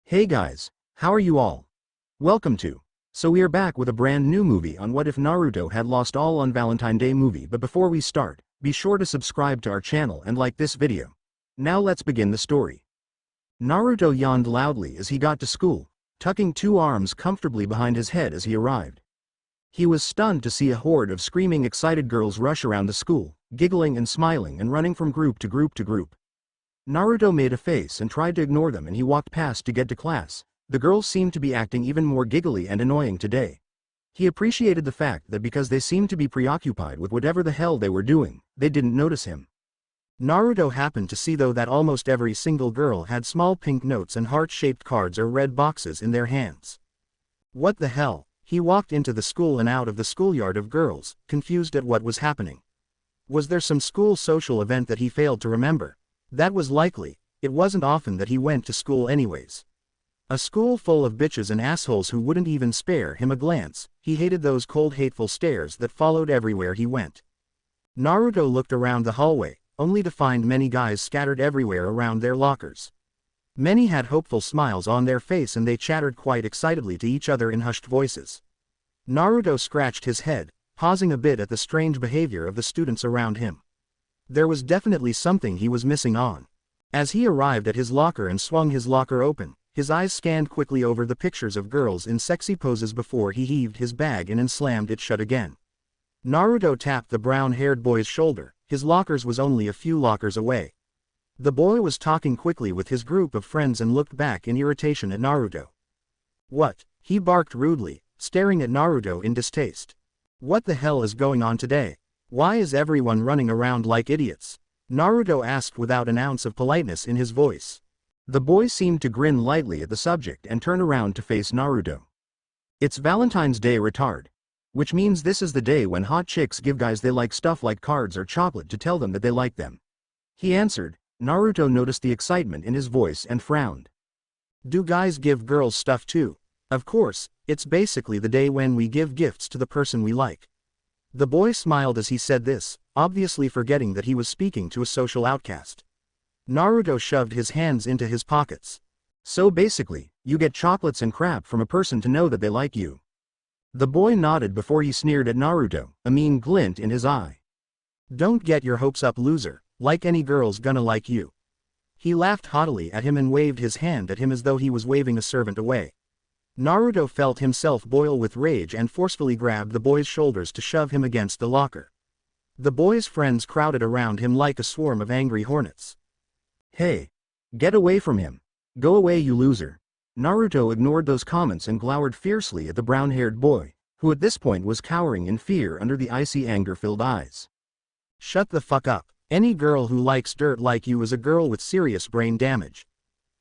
Hey guys, how are you all? Welcome to. So we are back with a brand new movie on What If Naruto Had Lost All on Valentine Day movie, but before we start, be sure to subscribe to our channel and like this video. Now let's begin the story. Naruto yawned loudly as he got to school, tucking two arms comfortably behind his head as he arrived. He was stunned to see a horde of screaming excited girls rush around the school, giggling and smiling and running from group to group to group. Naruto made a face and tried to ignore them, and he walked past to get to class. The girls seemed to be acting even more giggly and annoying today. He appreciated the fact that because they seemed to be preoccupied with whatever the hell they were doing, they didn't notice him. Naruto happened to see though that almost every single girl had small pink notes and heart-shaped cards or red boxes in their hands. What the hell? He walked into the school and out of the schoolyard of girls, confused at what was happening. Was there some school social event that he failed to remember? That was likely. It wasn't often that he went to school anyways. A school full of bitches and assholes who wouldn't even spare him a glance. He hated those cold hateful stares that followed everywhere he went. Naruto looked around the hallway, only to find many guys scattered everywhere around their lockers. Many had hopeful smiles on their face and they chattered quite excitedly to each other in hushed voices. Naruto scratched his head, pausing a bit at the strange behavior of the students around him. There was definitely something he was missing on. As he arrived at his locker and swung his locker open, his eyes scanned quickly over the pictures of girls in sexy poses before he heaved his bag in and slammed it shut again. Naruto tapped the brown-haired boy's shoulder. His lockers was only a few lockers away. The boy was talking quickly with his group of friends and looked back in irritation at Naruto. What? He barked rudely, staring at Naruto in distaste. What the hell is going on today? Why is everyone running around like idiots? Naruto asked without an ounce of politeness in his voice. The boy seemed to grin lightly at the subject and turn around to face Naruto. It's Valentine's Day, retard. Which means this is the day when hot chicks give guys they like stuff like cards or chocolate to tell them that they like them. He answered. Naruto noticed the excitement in his voice and frowned. Do guys give girls stuff too? Of course, it's basically the day when we give gifts to the person we like. The boy smiled as he said this, obviously forgetting that he was speaking to a social outcast. Naruto shoved his hands into his pockets. So basically, you get chocolates and crap from a person to know that they like you. The boy nodded before he sneered at Naruto, a mean glint in his eye. Don't get your hopes up, loser, like any girl's gonna like you. He laughed haughtily at him and waved his hand at him as though he was waving a servant away. Naruto felt himself boil with rage and forcefully grabbed the boy's shoulders to shove him against the locker. The boy's friends crowded around him like a swarm of angry hornets. Hey! Get away from him! Go away, you loser! Naruto ignored those comments and glowered fiercely at the brown-haired boy, who at this point was cowering in fear under the icy anger-filled eyes. Shut the fuck up! Any girl who likes dirt like you is a girl with serious brain damage.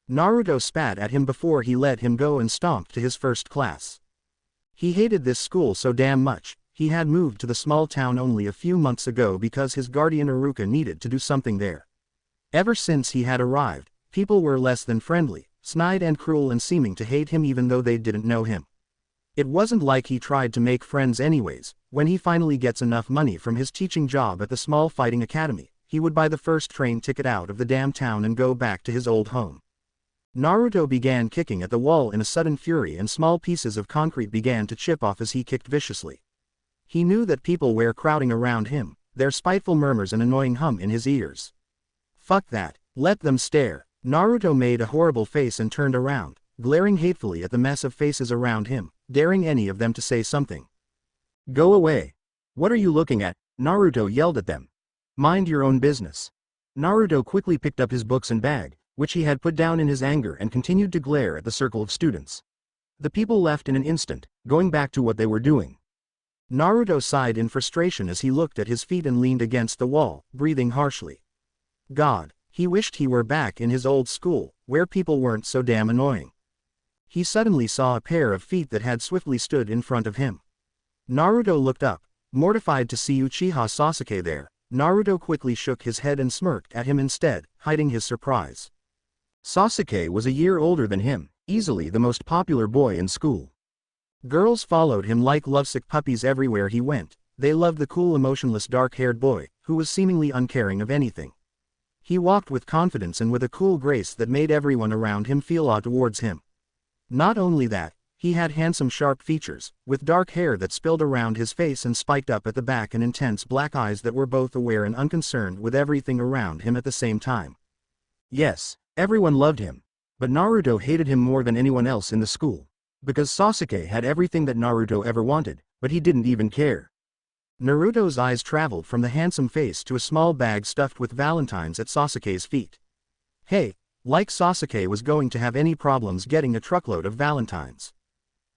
Naruto spat at him before he let him go and stomped to his first class. He hated this school so damn much. He had moved to the small town only a few months ago because his guardian Iruka needed to do something there. Ever since he had arrived, people were less than friendly, snide and cruel and seeming to hate him even though they didn't know him. It wasn't like he tried to make friends anyways. When he finally gets enough money from his teaching job at the small fighting academy, he would buy the first train ticket out of the damn town and go back to his old home. Naruto began kicking at the wall in a sudden fury and small pieces of concrete began to chip off as he kicked viciously. He knew that people were crowding around him, their spiteful murmurs and annoying hum in his ears. Fuck that, let them stare. Naruto made a horrible face and turned around, glaring hatefully at the mess of faces around him, daring any of them to say something. Go away. What are you looking at? Naruto yelled at them. Mind your own business. Naruto quickly picked up his books and bag, which he had put down in his anger, and continued to glare at the circle of students. The people left in an instant, going back to what they were doing. Naruto sighed in frustration as he looked at his feet and leaned against the wall, breathing harshly. God, he wished he were back in his old school, where people weren't so damn annoying. He suddenly saw a pair of feet that had swiftly stood in front of him. Naruto looked up, mortified to see Uchiha Sasuke there. Naruto quickly shook his head and smirked at him instead, hiding his surprise. Sasuke was a year older than him, easily the most popular boy in school. Girls followed him like lovesick puppies everywhere he went. They loved the cool, emotionless dark-haired boy, who was seemingly uncaring of anything. He walked with confidence and with a cool grace that made everyone around him feel odd towards him. Not only that, he had handsome sharp features, with dark hair that spilled around his face and spiked up at the back and intense black eyes that were both aware and unconcerned with everything around him at the same time. Yes, everyone loved him. But Naruto hated him more than anyone else in the school. Because Sasuke had everything that Naruto ever wanted, but he didn't even care. Naruto's eyes traveled from the handsome face to a small bag stuffed with valentines at Sasuke's feet. Hey, like Sasuke was going to have any problems getting a truckload of valentines.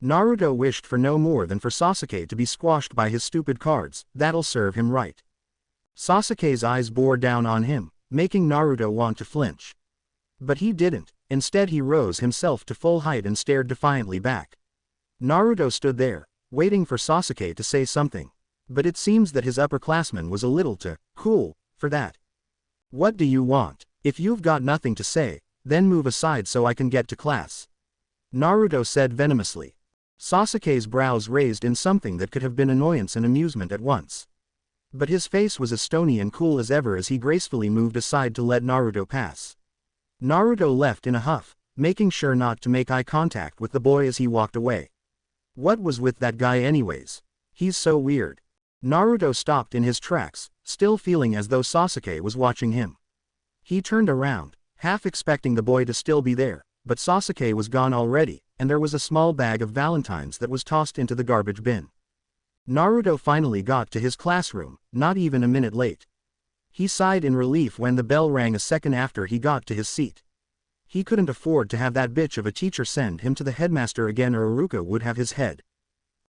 Naruto wished for no more than for Sasuke to be squashed by his stupid cards. That'll serve him right. Sasuke's eyes bore down on him, making Naruto want to flinch. But he didn't. Instead he rose himself to full height and stared defiantly back. Naruto stood there, waiting for Sasuke to say something. But it seems that his upperclassman was a little too cool for that. What do you want? If you've got nothing to say, then move aside so I can get to class. Naruto said venomously. Sasuke's brows raised in something that could have been annoyance and amusement at once. But his face was as stony and cool as ever as he gracefully moved aside to let Naruto pass. Naruto left in a huff, making sure not to make eye contact with the boy as he walked away. What was with that guy anyways? He's so weird. Naruto stopped in his tracks, still feeling as though Sasuke was watching him. He turned around, half expecting the boy to still be there, but Sasuke was gone already, and there was a small bag of valentines that was tossed into the garbage bin. Naruto finally got to his classroom, not even a minute late. He sighed in relief when the bell rang a second after he got to his seat. He couldn't afford to have that bitch of a teacher send him to the headmaster again or Iruka would have his head.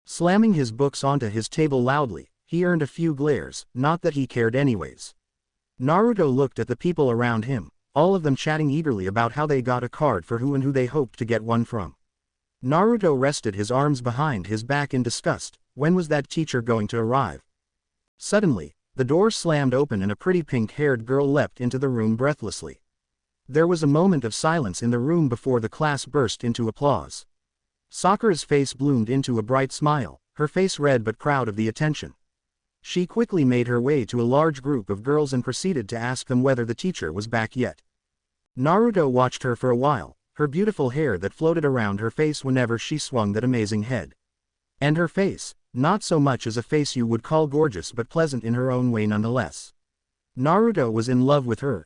Slamming his books onto his table loudly, he earned a few glares, not that he cared anyways. Naruto looked at the people around him, all of them chatting eagerly about how they got a card for who and who they hoped to get one from. Naruto rested his arms behind his back in disgust. When was that teacher going to arrive? Suddenly, the door slammed open and a pretty pink-haired girl leapt into the room breathlessly. There was a moment of silence in the room before the class burst into applause. Sakura's face bloomed into a bright smile, her face red but proud of the attention. She quickly made her way to a large group of girls and proceeded to ask them whether the teacher was back yet. Naruto watched her for a while, her beautiful hair that floated around her face whenever she swung that amazing head. And her face, not so much as a face you would call gorgeous but pleasant in her own way nonetheless. Naruto was in love with her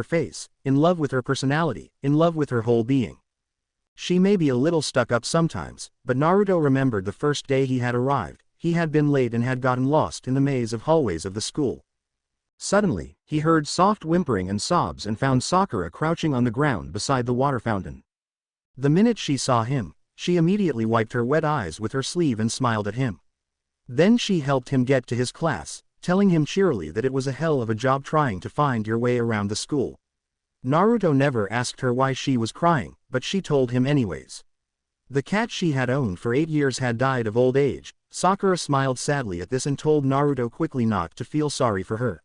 face, in love with her personality, in love with her whole being. She may be a little stuck up sometimes, but Naruto remembered the first day he had arrived. He had been late and had gotten lost in the maze of hallways of the school. Suddenly, he heard soft whimpering and sobs and found Sakura crouching on the ground beside the water fountain. The minute she saw him, she immediately wiped her wet eyes with her sleeve and smiled at him. Then she helped him get to his class, telling him cheerily that it was a hell of a job trying to find your way around the school. Naruto never asked her why she was crying, but she told him anyways. The cat she had owned for 8 years had died of old age. Sakura smiled sadly at this and told Naruto quickly not to feel sorry for her.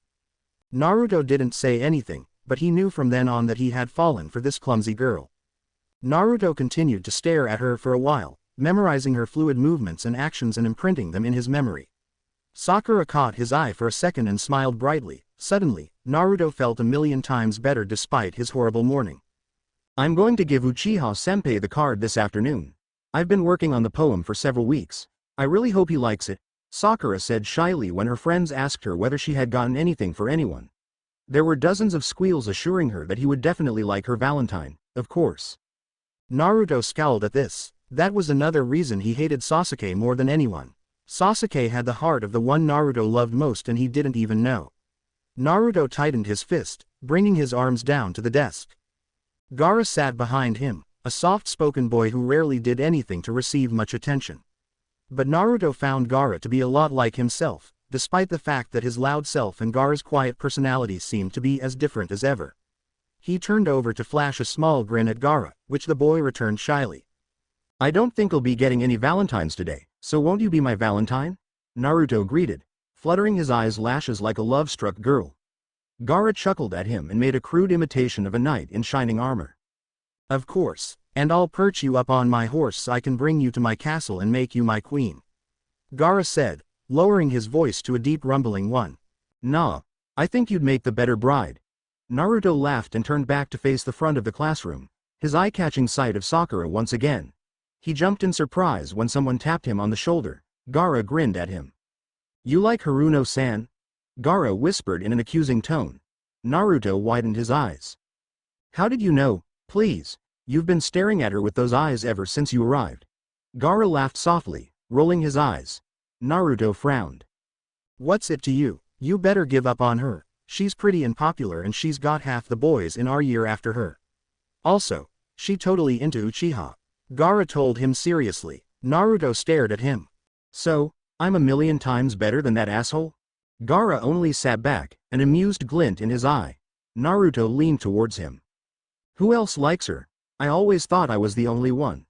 Naruto didn't say anything, but he knew from then on that he had fallen for this clumsy girl. Naruto continued to stare at her for a while, memorizing her fluid movements and actions and imprinting them in his memory. Sakura caught his eye for a second and smiled brightly. Suddenly, Naruto felt a million times better despite his horrible morning. I'm going to give Uchiha-senpai the card this afternoon. I've been working on the poem for several weeks. I really hope he likes it, Sakura said shyly when her friends asked her whether she had gotten anything for anyone. There were dozens of squeals assuring her that he would definitely like her Valentine, of course. Naruto scowled at this. That was another reason he hated Sasuke more than anyone. Sasuke had the heart of the one Naruto loved most and he didn't even know. Naruto tightened his fist, bringing his arms down to the desk. Gaara sat behind him, a soft-spoken boy who rarely did anything to receive much attention. But Naruto found Gaara to be a lot like himself, despite the fact that his loud self and Gaara's quiet personality seemed to be as different as ever. He turned over to flash a small grin at Gaara, which the boy returned shyly. I don't think I'll be getting any Valentines today, so won't you be my Valentine? Naruto greeted, fluttering his eyes lashes like a love-struck girl. Gaara chuckled at him and made a crude imitation of a knight in shining armor. Of course, and I'll perch you up on my horse so I can bring you to my castle and make you my queen. Gaara said, lowering his voice to a deep rumbling one. Nah, I think you'd make the better bride. Naruto laughed and turned back to face the front of the classroom. his eye-catching sight of Sakura once again. He jumped in surprise when someone tapped him on the shoulder. Gaara grinned at him. "You like Haruno-san?" Gaara whispered in an accusing tone. Naruto widened his eyes. "How did you know? Please. You've been staring at her with those eyes ever since you arrived." Gaara laughed softly, rolling his eyes. Naruto frowned. "What's it to you? You better give up on her. She's pretty and popular and she's got half the boys in our year after her. Also, she totally into Uchiha." Gaara told him seriously. Naruto stared at him. "So, I'm a million times better than that asshole?" Gaara only sat back, an amused glint in his eye. Naruto leaned towards him. "Who else likes her? I always thought I was the only one."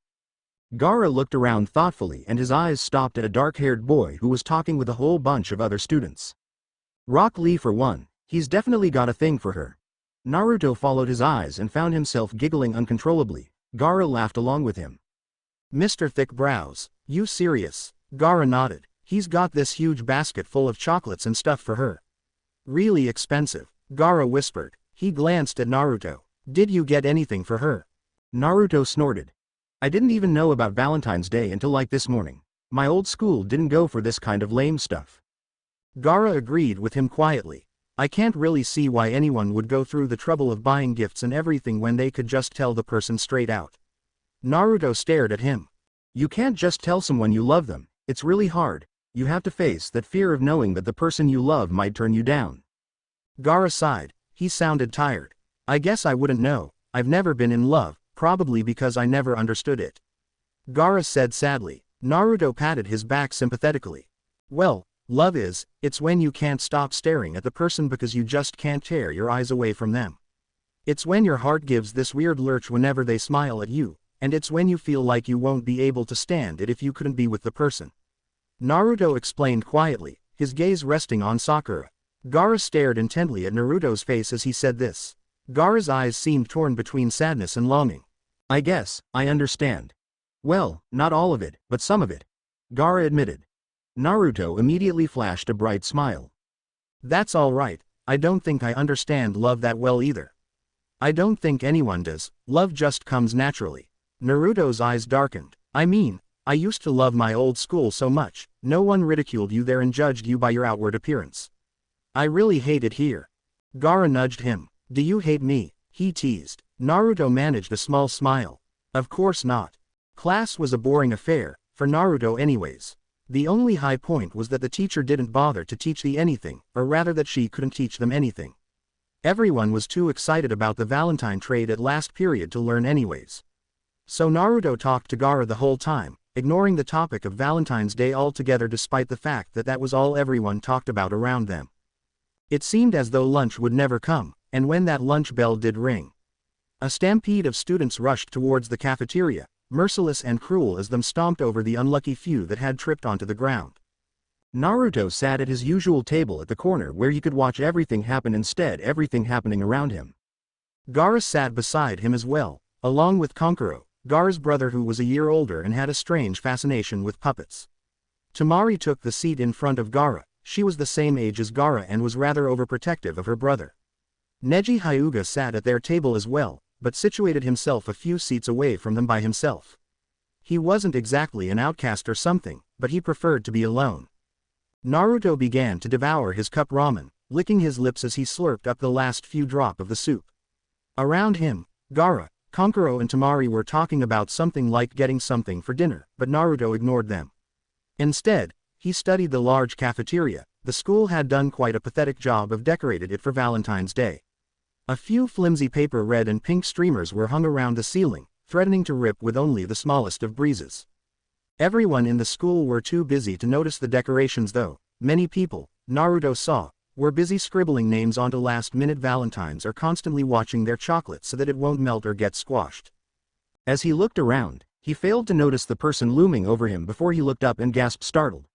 Gaara looked around thoughtfully and his eyes stopped at a dark-haired boy who was talking with a whole bunch of other students. "Rock Lee for one, he's definitely got a thing for her." Naruto followed his eyes and found himself giggling uncontrollably. Gaara laughed along with him. "Mr. Thick Brows, you serious?" Gaara nodded. "He's got this huge basket full of chocolates and stuff for her." "Really expensive," Gaara whispered. He glanced at Naruto. "Did you get anything for her?" Naruto snorted. "I didn't even know about Valentine's Day until like this morning. My old school didn't go for this kind of lame stuff." Gaara agreed with him quietly. "I can't really see why anyone would go through the trouble of buying gifts and everything when they could just tell the person straight out." Naruto stared at him. "You can't just tell someone you love them, it's really hard. You have to face that fear of knowing that the person you love might turn you down." Gaara sighed. He sounded tired. "I guess I wouldn't know. I've never been in love, probably because I never understood it." Gaara said sadly. Naruto patted his back sympathetically. "Well, love it's when you can't stop staring at the person because you just can't tear your eyes away from them. It's when your heart gives this weird lurch whenever they smile at you, and it's when you feel like you won't be able to stand it if you couldn't be with the person." Naruto explained quietly, his gaze resting on Sakura. Gaara stared intently at Naruto's face as he said this. Gaara's eyes seemed torn between sadness and longing. "I guess, I understand. Well, not all of it, but some of it," Gaara admitted. Naruto immediately flashed a bright smile. "That's all right, I don't think I understand love that well either." "I don't think anyone does, love just comes naturally." Naruto's eyes darkened. "I mean, I used to love my old school so much, no one ridiculed you there and judged you by your outward appearance. I really hate it here." Gaara nudged him. "Do you hate me?" he teased. Naruto managed a small smile. "Of course not. Class was a boring affair, for Naruto anyways. The only high point was that the teacher didn't bother to teach thee anything, or rather that she couldn't teach them anything. Everyone was too excited about the Valentine trade at last period to learn anyways. So Naruto talked to Gaara the whole time, ignoring the topic of Valentine's Day altogether despite the fact that that was all everyone talked about around them. It seemed as though lunch would never come, and when that lunch bell did ring, a stampede of students rushed towards the cafeteria, merciless and cruel as them stomped over the unlucky few that had tripped onto the ground. Naruto sat at his usual table at the corner where he could watch everything happen instead everything happening around him. Gaara sat beside him as well, along with Kankuro, Gaara's brother who was a year older and had a strange fascination with puppets. Temari took the seat in front of Gaara. She was the same age as Gaara and was rather overprotective of her brother. Neji Hyuga sat at their table as well, but situated himself a few seats away from them by himself. He wasn't exactly an outcast or something, but he preferred to be alone. Naruto began to devour his cup ramen, licking his lips as he slurped up the last few drops of the soup. Around him, Gaara, Kankuro and Temari were talking about something like getting something for dinner, but Naruto ignored them. Instead, he studied the large cafeteria. The school had done quite a pathetic job of decorating it for Valentine's Day. A few flimsy paper red and pink streamers were hung around the ceiling, threatening to rip with only the smallest of breezes. Everyone in the school were too busy to notice the decorations though. Many people, Naruto saw, were busy scribbling names onto last-minute valentines or constantly watching their chocolate so that it won't melt or get squashed. As he looked around, he failed to notice the person looming over him before he looked up and gasped startled.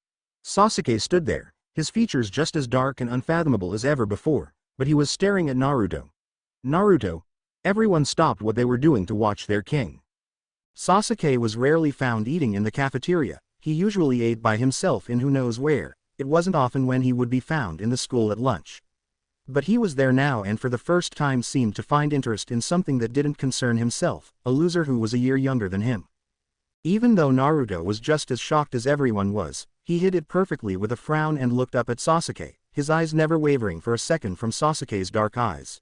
Sasuke stood there, his features just as dark and unfathomable as ever before, but he was staring at Naruto. Naruto. Everyone stopped what they were doing to watch their king. Sasuke was rarely found eating in the cafeteria. He usually ate by himself in who knows where. It wasn't often when he would be found in the school at lunch. But he was there now and for the first time seemed to find interest in something that didn't concern himself, a loser who was a year younger than him. Even though Naruto was just as shocked as everyone was, he hid it perfectly with a frown and looked up at Sasuke, his eyes never wavering for a second from Sasuke's dark eyes.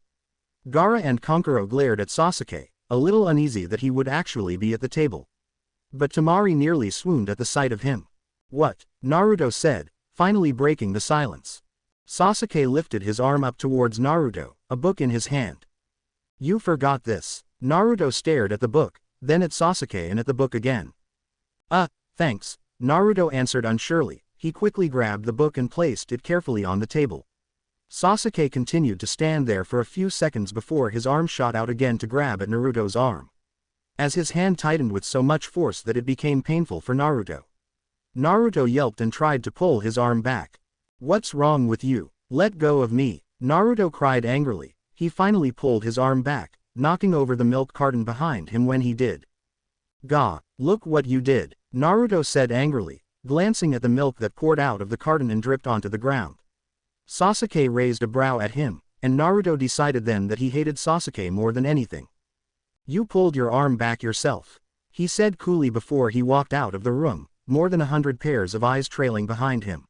Gaara and Kankuro glared at Sasuke, a little uneasy that he would actually be at the table. But Temari nearly swooned at the sight of him. "What?" Naruto said, finally breaking the silence. Sasuke lifted his arm up towards Naruto, a book in his hand. "You forgot this." Naruto stared at the book, then at Sasuke and at the book again. Thanks," Naruto answered unsurely. He quickly grabbed the book and placed it carefully on the table. Sasuke continued to stand there for a few seconds before his arm shot out again to grab at Naruto's arm. As his hand tightened with so much force that it became painful for Naruto. Naruto yelped and tried to pull his arm back. "What's wrong with you? Let go of me," Naruto cried angrily. He finally pulled his arm back, knocking over the milk carton behind him when he did. "Gah, look what you did," Naruto said angrily, glancing at the milk that poured out of the carton and dripped onto the ground. Sasuke raised a brow at him, and Naruto decided then that he hated Sasuke more than anything. "You pulled your arm back yourself," he said coolly before he walked out of the room, more than 100 pairs of eyes trailing behind him.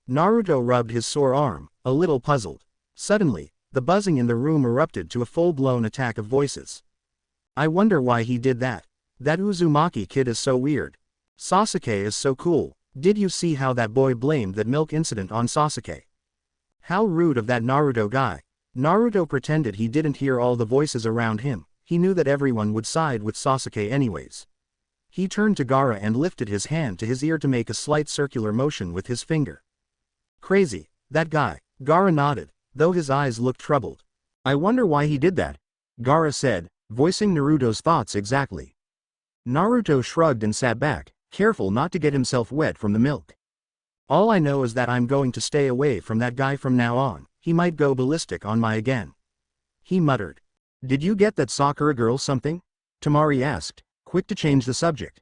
Naruto rubbed his sore arm, a little puzzled. Suddenly, the buzzing in the room erupted to a full-blown attack of voices. "I wonder why he did that. That Uzumaki kid is so weird. Sasuke is so cool. Did you see how that boy blamed that milk incident on Sasuke? How rude of that Naruto guy." Naruto pretended he didn't hear all the voices around him. He knew that everyone would side with Sasuke anyways. He turned to Gaara and lifted his hand to his ear to make a slight circular motion with his finger. "Crazy, that guy." Gaara nodded, though his eyes looked troubled. "I wonder why he did that," Gaara said, voicing Naruto's thoughts exactly. Naruto shrugged and sat back, careful not to get himself wet from the milk. "All I know is that I'm going to stay away from that guy from now on. He might go ballistic on my again," he muttered. "Did you get that Sakura girl something?" Temari asked, quick to change the subject.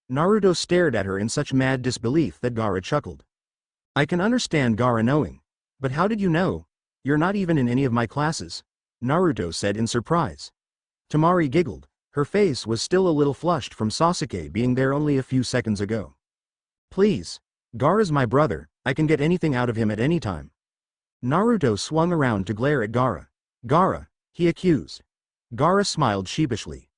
Naruto stared at her in such mad disbelief that Gaara chuckled. "I can understand Gaara knowing. But how did you know? You're not even in any of my classes," Naruto said in surprise. Temari giggled. Her face was still a little flushed from Sasuke being there only a few seconds ago. "Please. Gaara's my brother, I can get anything out of him at any time." Naruto swung around to glare at Gaara. "Gaara," he accused. Gaara smiled sheepishly.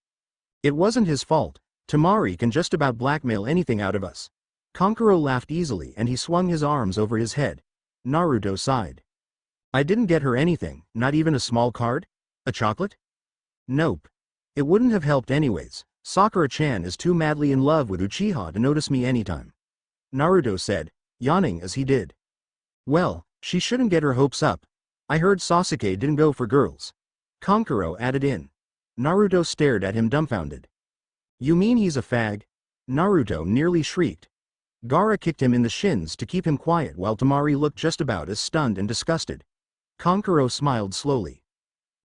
"It wasn't his fault. Temari can just about blackmail anything out of us." Kankuro laughed easily and he swung his arms over his head. Naruto sighed. "I didn't get her anything, not even a small card? A chocolate? Nope. It wouldn't have helped anyways. Sakura-chan is too madly in love with Uchiha to notice me anytime," Naruto said, yawning as he did. "Well, she shouldn't get her hopes up. I heard Sasuke didn't go for girls," Kankuro added in. Naruto stared at him dumbfounded. "You mean he's a fag?" Naruto nearly shrieked. Gaara kicked him in the shins to keep him quiet while Temari looked just about as stunned and disgusted. Kankuro smiled slowly.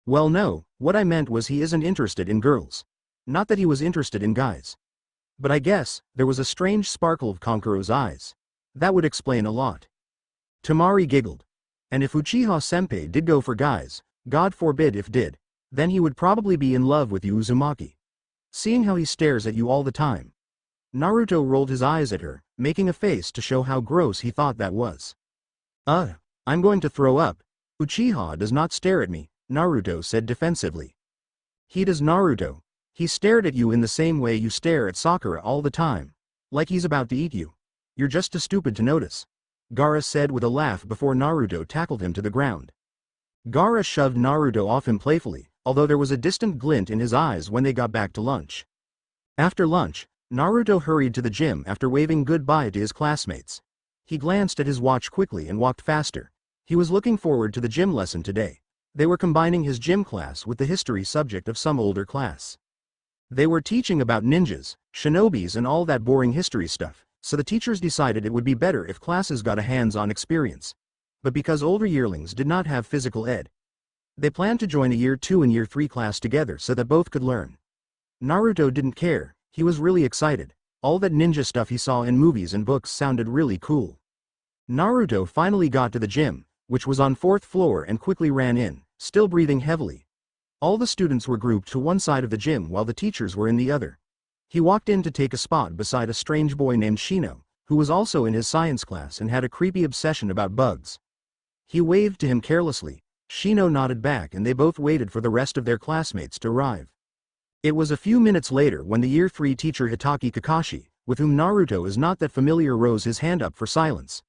"Well no, what I meant was he isn't interested in girls. Not that he was interested in guys. But I guess, there was a strange sparkle of Kankuro's eyes. That would explain a lot." Temari giggled. "And if Uchiha-senpai did go for guys, God forbid if did, then he would probably be in love with you Uzumaki. Seeing how he stares at you all the time." Naruto rolled his eyes at her, making a face to show how gross he thought that was. I'm going to throw up. Uchiha does not stare at me," Naruto said defensively. "He does Naruto. He stared at you in the same way you stare at Sakura all the time. Like he's about to eat you. You're just too stupid to notice," Gaara said with a laugh before Naruto tackled him to the ground. Gaara shoved Naruto off him playfully, although there was a distant glint in his eyes when they got back to lunch. After lunch, Naruto hurried to the gym after waving goodbye to his classmates. He glanced at his watch quickly and walked faster. He was looking forward to the gym lesson today. They were combining his gym class with the history subject of some older class. They were teaching about ninjas, shinobis and all that boring history stuff, so the teachers decided it would be better if classes got a hands-on experience. But because older yearlings did not have physical ed, they planned to join a Year 2 and Year 3 class together so that both could learn. Naruto didn't care, he was really excited. All that ninja stuff he saw in movies and books sounded really cool. Naruto finally got to the gym, which was on 4th floor, and quickly ran in, still breathing heavily. All the students were grouped to one side of the gym while the teachers were in the other. He walked in to take a spot beside a strange boy named Shino, who was also in his science class and had a creepy obsession about bugs. He waved to him carelessly. Shino nodded back and they both waited for the rest of their classmates to arrive. It was a few minutes later when the Year 3 teacher Hitaki Kakashi, with whom Naruto is not that familiar, rose his hand up for silence.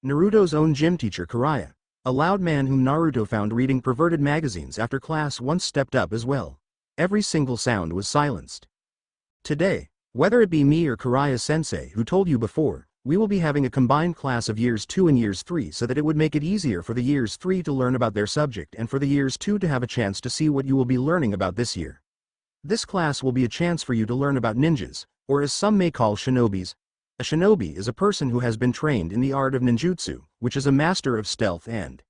Naruto's own gym teacher Jiraiya, a loud man whom Naruto found reading perverted magazines after class, once stepped up as well. Every single sound was silenced. Today, whether it be me or Jiraiya-sensei who told you before, we will be having a combined class of Years 2 and Years 3 so that it would make it easier for the Years 3 to learn about their subject and for the Years 2 to have a chance to see what you will be learning about this year. This class will be a chance for you to learn about ninjas, or as some may call shinobis. A shinobi is a person who has been trained in the art of ninjutsu, which is a master of stealth and.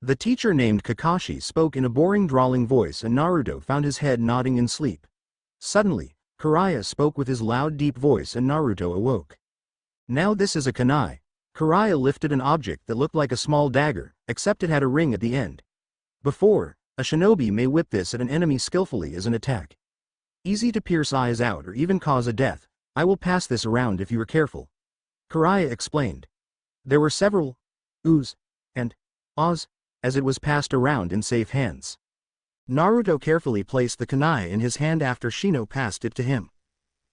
The teacher named Kakashi spoke in a boring drawling voice and Naruto found his head nodding in sleep. Suddenly, Jiraiya spoke with his loud deep voice and Naruto awoke. Now this is a kunai. Jiraiya lifted an object that looked like a small dagger, except it had a ring at the end. Before, a shinobi may whip this at an enemy skillfully as an attack. Easy to pierce eyes out or even cause a death. I will pass this around if you are careful. Jiraiya explained. There were several oohs and ahs as it was passed around in safe hands. Naruto carefully placed the kunai in his hand after Shino passed it to him.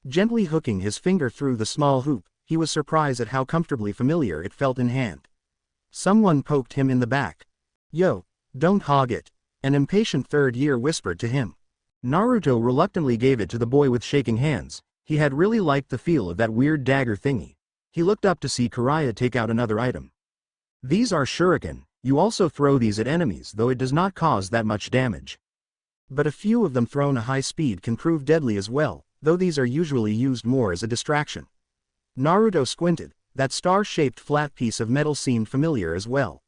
Gently hooking his finger through the small hoop, he was surprised at how comfortably familiar it felt in hand. Someone poked him in the back. Yo, don't hog it, an impatient third year whispered to him. Naruto reluctantly gave it to the boy with shaking hands. He had really liked the feel of that weird dagger thingy. He looked up to see Jiraiya take out another item. These are shuriken. You also throw these at enemies, though it does not cause that much damage. But a few of them thrown at high speed can prove deadly as well, though these are usually used more as a distraction. Naruto squinted. That star-shaped flat piece of metal seemed familiar as well.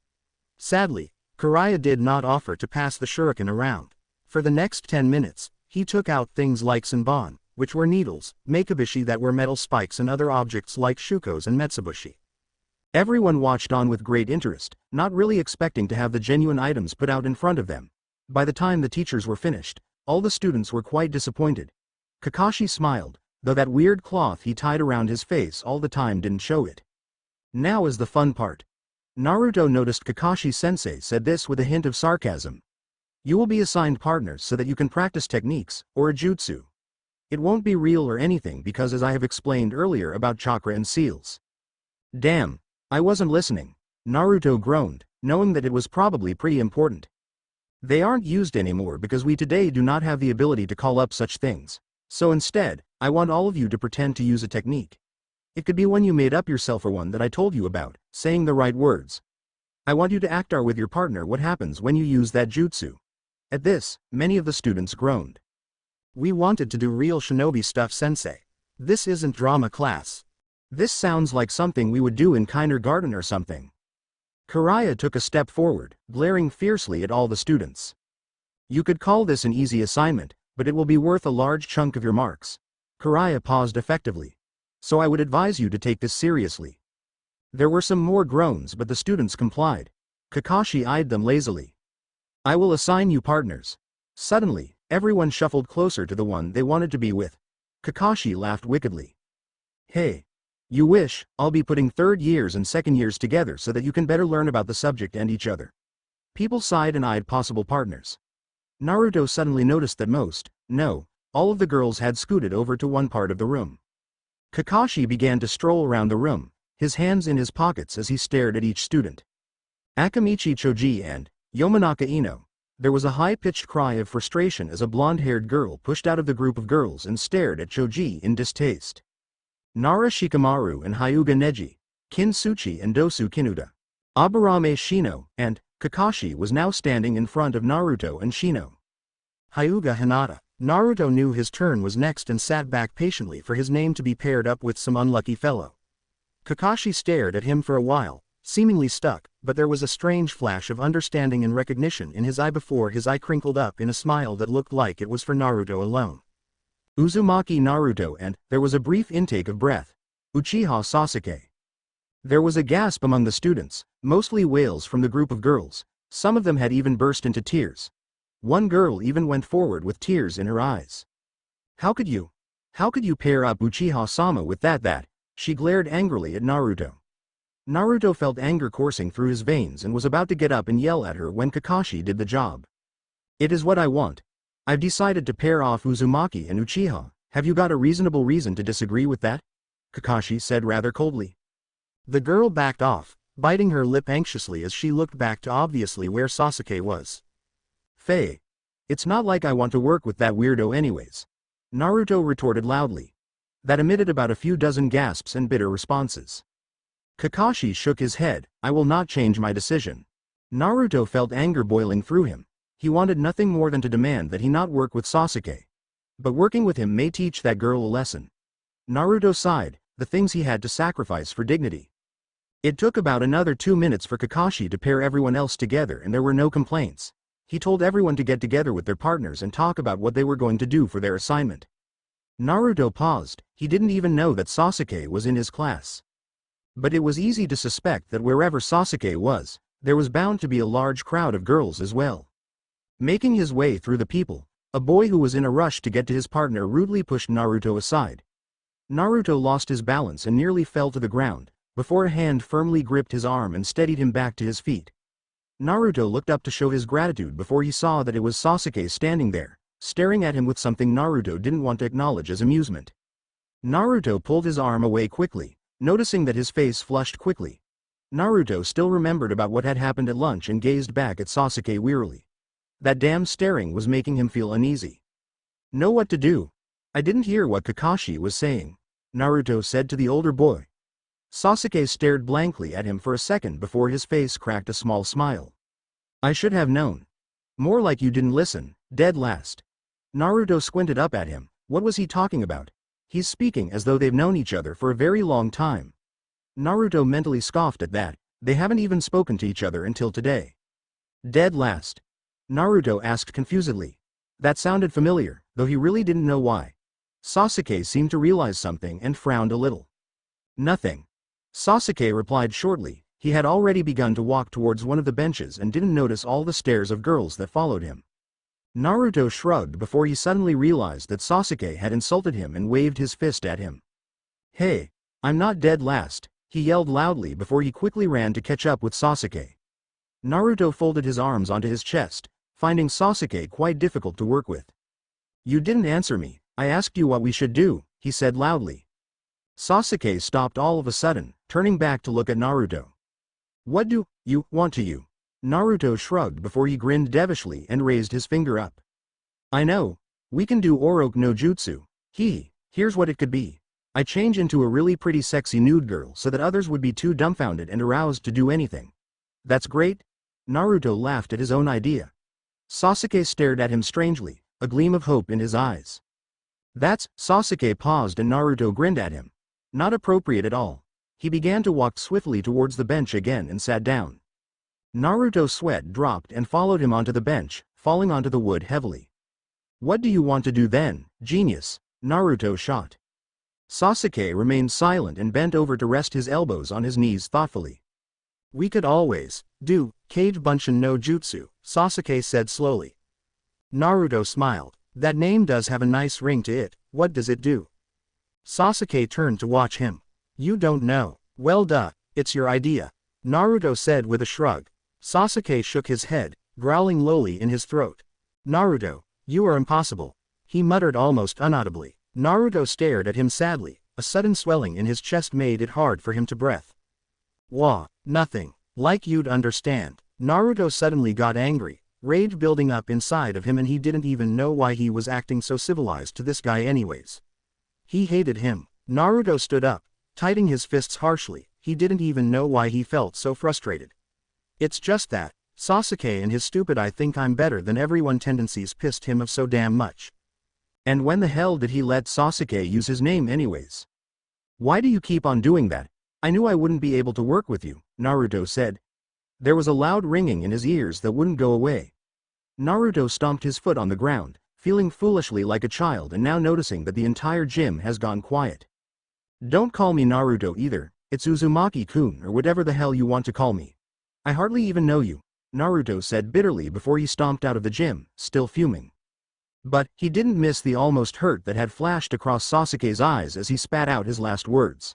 Sadly, Jiraiya did not offer to pass the shuriken around. For the next 10 minutes, he took out things like senbon, which were needles, makebushi that were metal spikes, and other objects like shukos and metsubushi. Everyone watched on with great interest, not really expecting to have the genuine items put out in front of them. By the time the teachers were finished, all the students were quite disappointed. Kakashi smiled, though that weird cloth he tied around his face all the time didn't show it. Now is the fun part. Naruto noticed Kakashi-sensei said this with a hint of sarcasm. You will be assigned partners so that you can practice techniques, or a jutsu. It won't be real or anything because, as I have explained earlier about chakra and seals. Damn, I wasn't listening. Naruto groaned, knowing that it was probably pretty important. They aren't used anymore because we today do not have the ability to call up such things. So instead, I want all of you to pretend to use a technique. It could be one you made up yourself or one that I told you about, saying the right words. I want you to act out with your partner what happens when you use that jutsu. At this, many of the students groaned. We wanted to do real shinobi stuff, sensei. This isn't drama class. This sounds like something we would do in kindergarten or something. Jiraiya took a step forward, glaring fiercely at all the students. You could call this an easy assignment, but it will be worth a large chunk of your marks. Jiraiya paused effectively. So I would advise you to take this seriously. There were some more groans, but the students complied. Kakashi eyed them lazily. I will assign you partners. Suddenly, everyone shuffled closer to the one they wanted to be with. Kakashi laughed wickedly. Hey. You wish, I'll be putting third years and second years together so that you can better learn about the subject and each other. People sighed and eyed possible partners. Naruto suddenly noticed that all of the girls had scooted over to one part of the room. Kakashi began to stroll around the room, his hands in his pockets as he stared at each student. Akamichi Choji and Yamanaka Ino. There was a high-pitched cry of frustration as a blonde-haired girl pushed out of the group of girls and stared at Choji in distaste. Nara Shikamaru and Hyuga Neji, Kintsuchi and Dosu Kinuta. Aburame Shino, and Kakashi was now standing in front of Naruto and Shino. Hyuga Hinata. Naruto knew his turn was next and sat back patiently for his name to be paired up with some unlucky fellow. Kakashi stared at him for a while, seemingly stuck, but there was a strange flash of understanding and recognition in his eye before his eye crinkled up in a smile that looked like it was for Naruto alone. Uzumaki Naruto, and there was a brief intake of breath. Uchiha Sasuke. There was a gasp among the students, mostly wails from the group of girls. Some of them had even burst into tears. One girl even went forward with tears in her eyes. How could you? How could you pair up Uchiha-sama with that? She glared angrily at Naruto. Naruto felt anger coursing through his veins and was about to get up and yell at her when Kakashi did the job. It is what I want. I've decided to pair off Uzumaki and Uchiha. Have you got a reasonable reason to disagree with that? Kakashi said rather coldly. The girl backed off, biting her lip anxiously as she looked back to obviously where Sasuke was. Faye. It's not like I want to work with that weirdo anyways. Naruto retorted loudly. That emitted about a few dozen gasps and bitter responses. Kakashi shook his head. I will not change my decision. Naruto felt anger boiling through him. He wanted nothing more than to demand that he not work with Sasuke. But working with him may teach that girl a lesson. Naruto sighed, the things he had to sacrifice for dignity. It took about another 2 minutes for Kakashi to pair everyone else together and there were no complaints. He told everyone to get together with their partners and talk about what they were going to do for their assignment. Naruto paused. He didn't even know that Sasuke was in his class. But it was easy to suspect that wherever Sasuke was, there was bound to be a large crowd of girls as well. Making his way through the people, a boy who was in a rush to get to his partner rudely pushed Naruto aside. Naruto lost his balance and nearly fell to the ground, before a hand firmly gripped his arm and steadied him back to his feet. Naruto looked up to show his gratitude before he saw that it was Sasuke standing there, staring at him with something Naruto didn't want to acknowledge as amusement. Naruto pulled his arm away quickly, noticing that his face flushed quickly. Naruto still remembered about what had happened at lunch and gazed back at Sasuke wearily. That damn staring was making him feel uneasy. Know what to do? I didn't hear what Kakashi was saying, Naruto said to the older boy. Sasuke stared blankly at him for a second before his face cracked a small smile. I should have known. More like you didn't listen, dead last. Naruto squinted up at him. What was he talking about? He's speaking as though they've known each other for a very long time. Naruto mentally scoffed at that. They haven't even spoken to each other until today. Dead last? Naruto asked confusedly. That sounded familiar, though he really didn't know why. Sasuke seemed to realize something and frowned a little. Nothing. Sasuke replied shortly. He had already begun to walk towards one of the benches and didn't notice all the stares of girls that followed him. Naruto shrugged before he suddenly realized that Sasuke had insulted him and waved his fist at him. Hey, I'm not dead last, he yelled loudly before he quickly ran to catch up with Sasuke. Naruto folded his arms onto his chest, finding Sasuke quite difficult to work with. You didn't answer me, I asked you what we should do, he said loudly. Sasuke stopped all of a sudden, turning back to look at Naruto. What do you want to you? Naruto shrugged before he grinned devishly and raised his finger up. I know. We can do Oroku no Jutsu. Here's what it could be. I change into a really pretty sexy nude girl so that others would be too dumbfounded and aroused to do anything. That's great? Naruto laughed at his own idea. Sasuke stared at him strangely, a gleam of hope in his eyes. Sasuke paused and Naruto grinned at him. Not appropriate at all. He began to walk swiftly towards the bench again and sat down. Naruto's sweat dropped and followed him onto the bench, falling onto the wood heavily. What do you want to do then, genius? Naruto shot. Sasuke remained silent and bent over to rest his elbows on his knees thoughtfully. We could always do Kage Bunshin no Jutsu, Sasuke said slowly. Naruto smiled. That name does have a nice ring to it. What does it do? Sasuke turned to watch him. You don't know. Well duh, it's your idea, Naruto said with a shrug. Sasuke shook his head, growling lowly in his throat. Naruto, you are impossible, he muttered almost unaudibly. Naruto stared at him sadly. A sudden swelling in his chest made it hard for him to breathe. Wah, nothing. Like you'd understand. Naruto suddenly got angry, rage building up inside of him and he didn't even know why he was acting so civilized to this guy anyways. He hated him. Naruto stood up, tightening his fists harshly. He didn't even know why he felt so frustrated. It's just that, Sasuke and his stupid I think I'm better than everyone tendencies pissed him off so damn much. And when the hell did he let Sasuke use his name anyways? Why do you keep on doing that? I knew I wouldn't be able to work with you, Naruto said. There was a loud ringing in his ears that wouldn't go away. Naruto stomped his foot on the ground, feeling foolishly like a child and now noticing that the entire gym has gone quiet. Don't call me Naruto either, It's Uzumaki-kun or whatever the hell you want to call me. I hardly even know you, Naruto said bitterly before he stomped out of the gym, still fuming. But, he didn't miss the almost hurt that had flashed across Sasuke's eyes as he spat out his last words.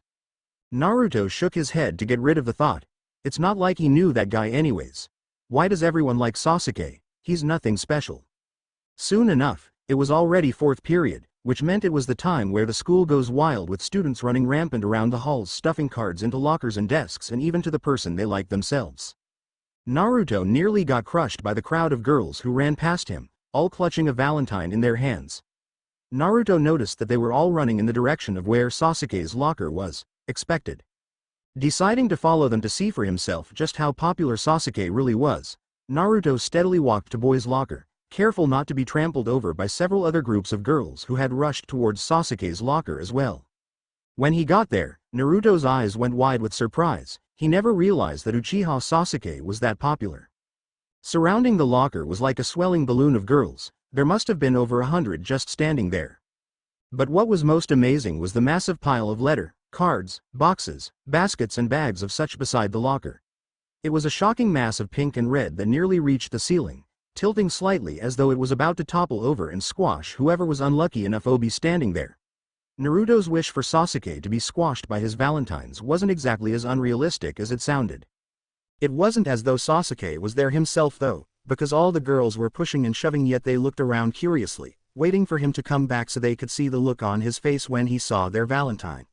Naruto shook his head to get rid of the thought. It's not like he knew that guy anyways. Why does everyone like Sasuke? He's nothing special. Soon enough, it was already fourth period, which meant it was the time where the school goes wild with students running rampant around the halls stuffing cards into lockers and desks and even to the person they like themselves. Naruto nearly got crushed by the crowd of girls who ran past him, all clutching a Valentine in their hands. Naruto noticed that they were all running in the direction of where Sasuke's locker was expected. Deciding to follow them to see for himself just how popular Sasuke really was, Naruto steadily walked to Boy's locker, careful not to be trampled over by several other groups of girls who had rushed towards Sasuke's locker as well. When he got there, Naruto's eyes went wide with surprise. He never realized that Uchiha Sasuke was that popular. Surrounding the locker was like a swelling balloon of girls. There must have been over 100 just standing there. But what was most amazing was the massive pile of cards, boxes, baskets and bags of such beside the locker. It was a shocking mass of pink and red that nearly reached the ceiling, tilting slightly as though it was about to topple over and squash whoever was unlucky enough to be standing there. Naruto's wish for Sasuke to be squashed by his Valentines wasn't exactly as unrealistic as it sounded. It wasn't as though Sasuke was there himself though, because all the girls were pushing and shoving, yet they looked around curiously, waiting for him to come back so they could see the look on his face when he saw their Valentine.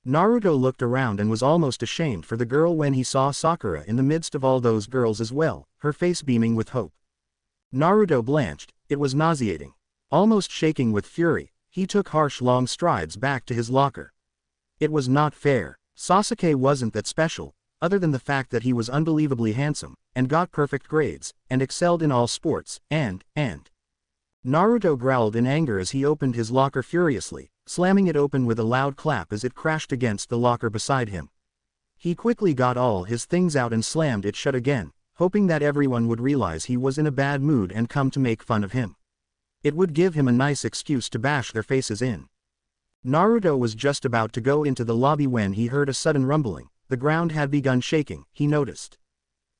Naruto looked around and was almost ashamed for the girl when he saw Sakura in the midst of all those girls as well, her face beaming with hope. Naruto blanched. It was nauseating. Almost shaking with fury, he took harsh long strides back to his locker. It was not fair. Sasuke wasn't that special, other than the fact that he was unbelievably handsome, and got perfect grades, and excelled in all sports, and. Naruto growled in anger as he opened his locker furiously, slamming it open with a loud clap as it crashed against the locker beside him. He quickly got all his things out and slammed it shut again, hoping that everyone would realize he was in a bad mood and come to make fun of him. It would give him a nice excuse to bash their faces in. Naruto was just about to go into the lobby when he heard a sudden rumbling. The ground had begun shaking, he noticed.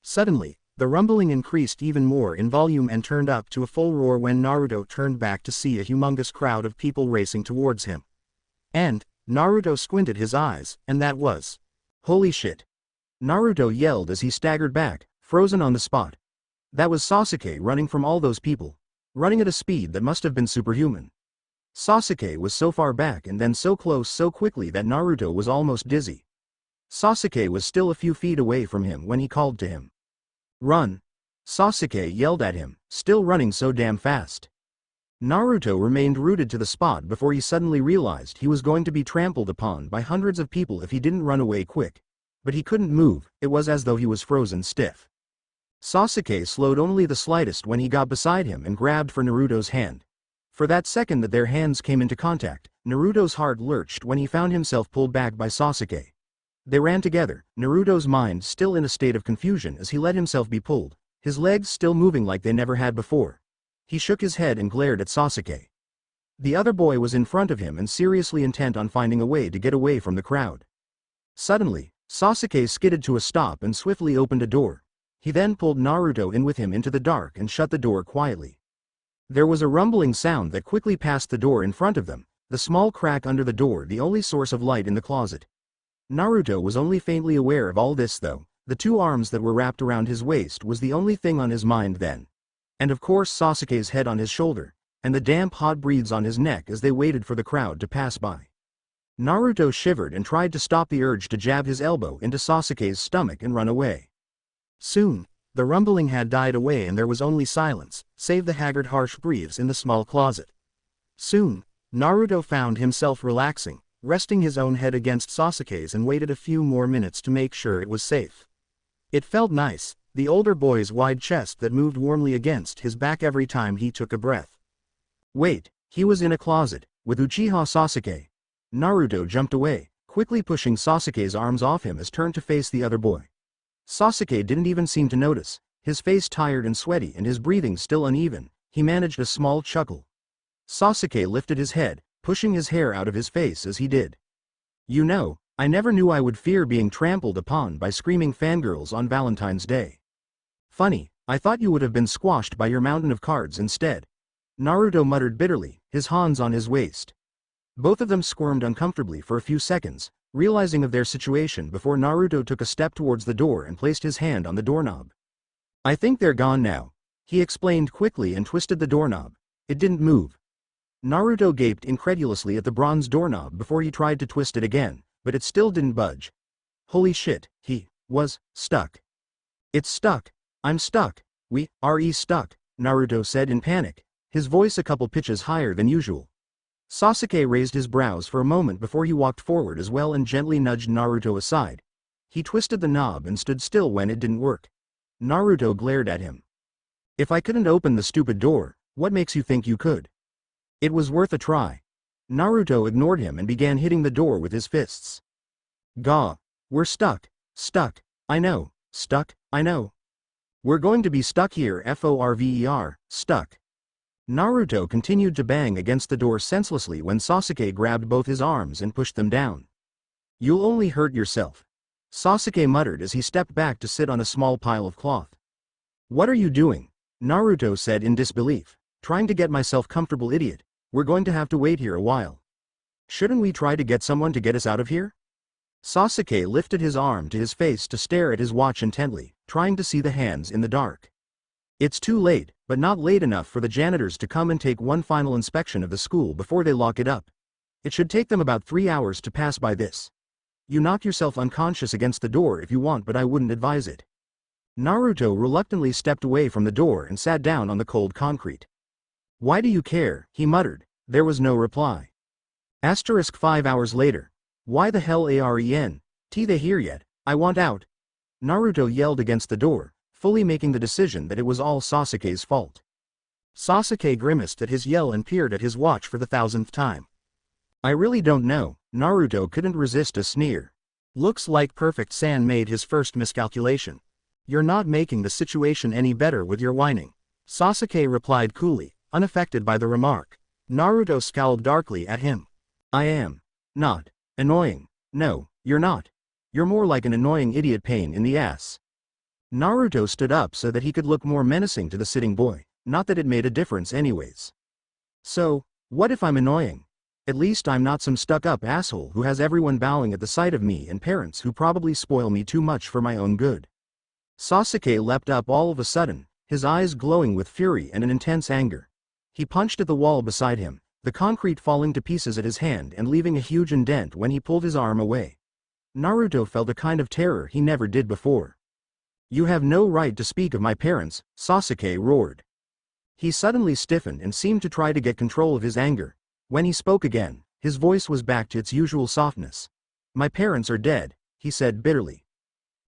Suddenly, the rumbling increased even more in volume and turned up to a full roar when Naruto turned back to see a humongous crowd of people racing towards him. And, Naruto squinted his eyes, and that was... Holy shit! Naruto yelled as he staggered back, frozen on the spot. That was Sasuke running from all those people. Running at a speed that must have been superhuman. Sasuke was so far back and then so close so quickly that Naruto was almost dizzy. Sasuke was still a few feet away from him when he called to him. Run! Sasuke yelled at him, still running so damn fast. Naruto remained rooted to the spot before he suddenly realized he was going to be trampled upon by hundreds of people if he didn't run away quick. But he couldn't move. It was as though he was frozen stiff. Sasuke slowed only the slightest when he got beside him and grabbed for Naruto's hand. For that second that their hands came into contact, Naruto's heart lurched when he found himself pulled back by Sasuke. They ran together, Naruto's mind still in a state of confusion as he let himself be pulled, his legs still moving like they never had before. He shook his head and glared at Sasuke. The other boy was in front of him and seriously intent on finding a way to get away from the crowd. Suddenly, Sasuke skidded to a stop and swiftly opened a door. He then pulled Naruto in with him into the dark and shut the door quietly. There was a rumbling sound that quickly passed the door in front of them, the small crack under the door the only source of light in the closet. Naruto was only faintly aware of all this though. The two arms that were wrapped around his waist was the only thing on his mind then. And of course Sasuke's head on his shoulder, and the damp hot breathes on his neck as they waited for the crowd to pass by. Naruto shivered and tried to stop the urge to jab his elbow into Sasuke's stomach and run away. Soon, the rumbling had died away and there was only silence, save the haggard harsh breaths in the small closet. Soon, Naruto found himself relaxing, resting his own head against Sasuke's and waited a few more minutes to make sure it was safe. It felt nice, the older boy's wide chest that moved warmly against his back every time he took a breath. Wait, he was in a closet, with Uchiha Sasuke. Naruto jumped away, quickly pushing Sasuke's arms off him as turned to face the other boy. Sasuke didn't even seem to notice, his face tired and sweaty and his breathing still uneven. He managed a small chuckle. Sasuke lifted his head, pushing his hair out of his face as he did. You know, I never knew I would fear being trampled upon by screaming fangirls on Valentine's Day. Funny, I thought you would have been squashed by your mountain of cards instead. Naruto muttered bitterly, his hands on his waist. Both of them squirmed uncomfortably for a few seconds, realizing of their situation before Naruto took a step towards the door and placed his hand on the doorknob. I think they're gone now, he explained quickly and twisted the doorknob. It didn't move. Naruto gaped incredulously at the bronze doorknob before he tried to twist it again, but it still didn't budge. Holy shit, he was stuck. It's stuck. I'm stuck. We are stuck, Naruto said in panic, his voice a couple pitches higher than usual. Sasuke raised his brows for a moment before he walked forward as well and gently nudged Naruto aside. He twisted the knob and stood still when it didn't work. Naruto glared at him. If I couldn't open the stupid door, what makes you think you could? It was worth a try. Naruto ignored him and began hitting the door with his fists. Gah. We're stuck. Stuck. I know. Stuck. I know. We're going to be stuck here FORVER, stuck. Naruto continued to bang against the door senselessly when Sasuke grabbed both his arms and pushed them down. You'll only hurt yourself, Sasuke muttered as he stepped back to sit on a small pile of cloth. What are you doing? Naruto said in disbelief. Trying to get myself comfortable, idiot. We're going to have to wait here a while. Shouldn't we try to get someone to get us out of here? Sasuke lifted his arm to his face to stare at his watch intently, trying to see the hands in the dark. It's too late, but not late enough for the janitors to come and take one final inspection of the school before they lock it up. It should take them about 3 hours to pass by this. You knock yourself unconscious against the door if you want, but I wouldn't advise it. Naruto reluctantly stepped away from the door and sat down on the cold concrete. Why do you care? He muttered. There was no reply. 5 hours later. Why the hell AREN? They here yet? I want out. Naruto yelled against the door, fully making the decision that it was all Sasuke's fault. Sasuke grimaced at his yell and peered at his watch for the 1000th time. I really don't know. Naruto couldn't resist a sneer. Looks like Perfect Saiyan made his first miscalculation. You're not making the situation any better with your whining. Sasuke replied coolly, unaffected by the remark. Naruto scowled darkly at him. I am not annoying. No, you're not. You're more like an annoying idiot pain in the ass. Naruto stood up so that he could look more menacing to the sitting boy, not that it made a difference anyways. So, what if I'm annoying? At least I'm not some stuck-up asshole who has everyone bowing at the sight of me and parents who probably spoil me too much for my own good. Sasuke leapt up all of a sudden, his eyes glowing with fury and an intense anger. He punched at the wall beside him, the concrete falling to pieces at his hand and leaving a huge indent when he pulled his arm away. Naruto felt a kind of terror he never did before. You have no right to speak of my parents, Sasuke roared. He suddenly stiffened and seemed to try to get control of his anger. When he spoke again, his voice was back to its usual softness. My parents are dead, he said bitterly.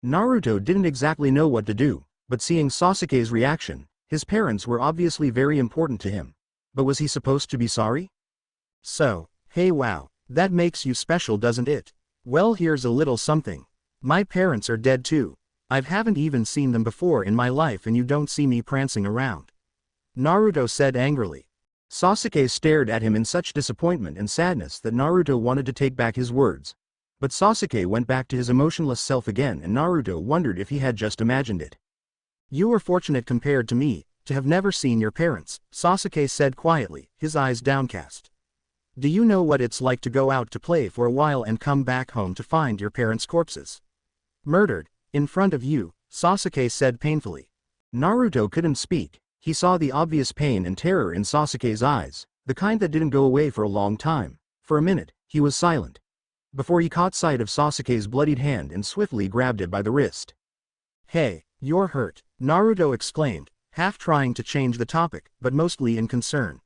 Naruto didn't exactly know what to do, but seeing Sasuke's reaction, his parents were obviously very important to him. But was he supposed to be sorry? So, hey wow, that makes you special, doesn't it? Well, here's a little something. My parents are dead too. I haven't even seen them before in my life and you don't see me prancing around. Naruto said angrily. Sasuke stared at him in such disappointment and sadness that Naruto wanted to take back his words. But Sasuke went back to his emotionless self again and Naruto wondered if he had just imagined it. You were fortunate compared to me, to have never seen your parents, Sasuke said quietly, his eyes downcast. Do you know what it's like to go out to play for a while and come back home to find your parents' corpses murdered, in front of you, Sasuke said painfully. Naruto couldn't speak. He saw the obvious pain and terror in Sasuke's eyes, the kind that didn't go away for a long time. For a minute, he was silent. Before he caught sight of Sasuke's bloodied hand and swiftly grabbed it by the wrist. Hey, you're hurt, Naruto exclaimed, half trying to change the topic, but mostly in concern.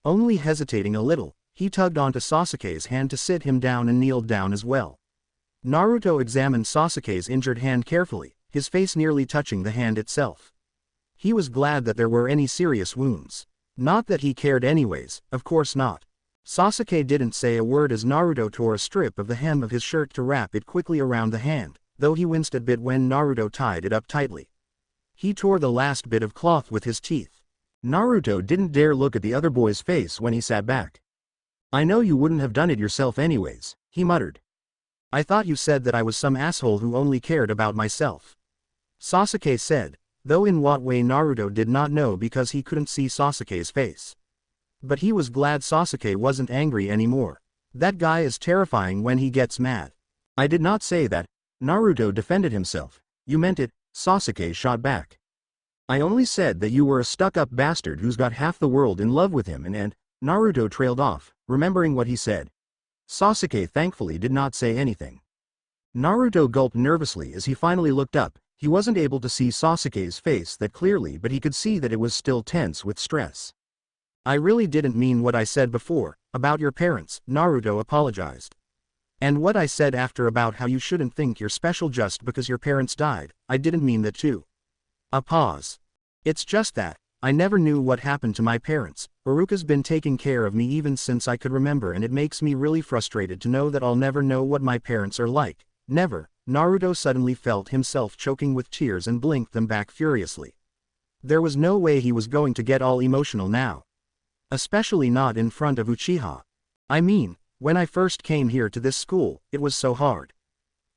Only hesitating a little, he tugged onto Sasuke's hand to sit him down and kneeled down as well. Naruto examined Sasuke's injured hand carefully, his face nearly touching the hand itself. He was glad that there were any serious wounds. Not that he cared anyways, of course not. Sasuke didn't say a word as Naruto tore a strip of the hem of his shirt to wrap it quickly around the hand, though he winced a bit when Naruto tied it up tightly. He tore the last bit of cloth with his teeth. Naruto didn't dare look at the other boy's face when he sat back. I know you wouldn't have done it yourself anyways, he muttered. I thought you said that I was some asshole who only cared about myself. Sasuke said, though in what way Naruto did not know because he couldn't see Sasuke's face. But he was glad Sasuke wasn't angry anymore. That guy is terrifying when he gets mad. I did not say that. Naruto defended himself. You meant it, Sasuke shot back. I only said that you were a stuck-up bastard who's got half the world in love with him and Naruto trailed off, remembering what he said. Sasuke thankfully did not say anything. Naruto gulped nervously as he finally looked up. He wasn't able to see Sasuke's face that clearly, but he could see that it was still tense with stress. I really didn't mean what I said before, about your parents, Naruto apologized. And what I said after about how you shouldn't think you're special just because your parents died, I didn't mean that too. A pause. It's just that, I never knew what happened to my parents. Iruka's been taking care of me even since I could remember, and it makes me really frustrated to know that I'll never know what my parents are like. Never. Naruto suddenly felt himself choking with tears and blinked them back furiously. There was no way he was going to get all emotional now. Especially not in front of Uchiha. I mean, when I first came here to this school, it was so hard.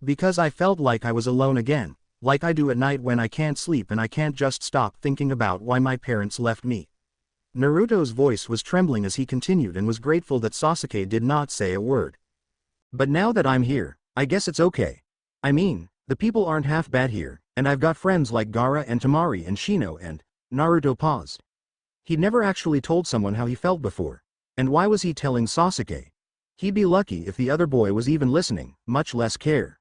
Because I felt like I was alone again, like I do at night when I can't sleep and I can't just stop thinking about why my parents left me. Naruto's voice was trembling as he continued and was grateful that Sasuke did not say a word. But now that I'm here, I guess it's okay. I mean, the people aren't half bad here, and I've got friends like Gaara and Temari and Shino and… Naruto paused. He'd never actually told someone how he felt before. And why was he telling Sasuke? He'd be lucky if the other boy was even listening, much less care.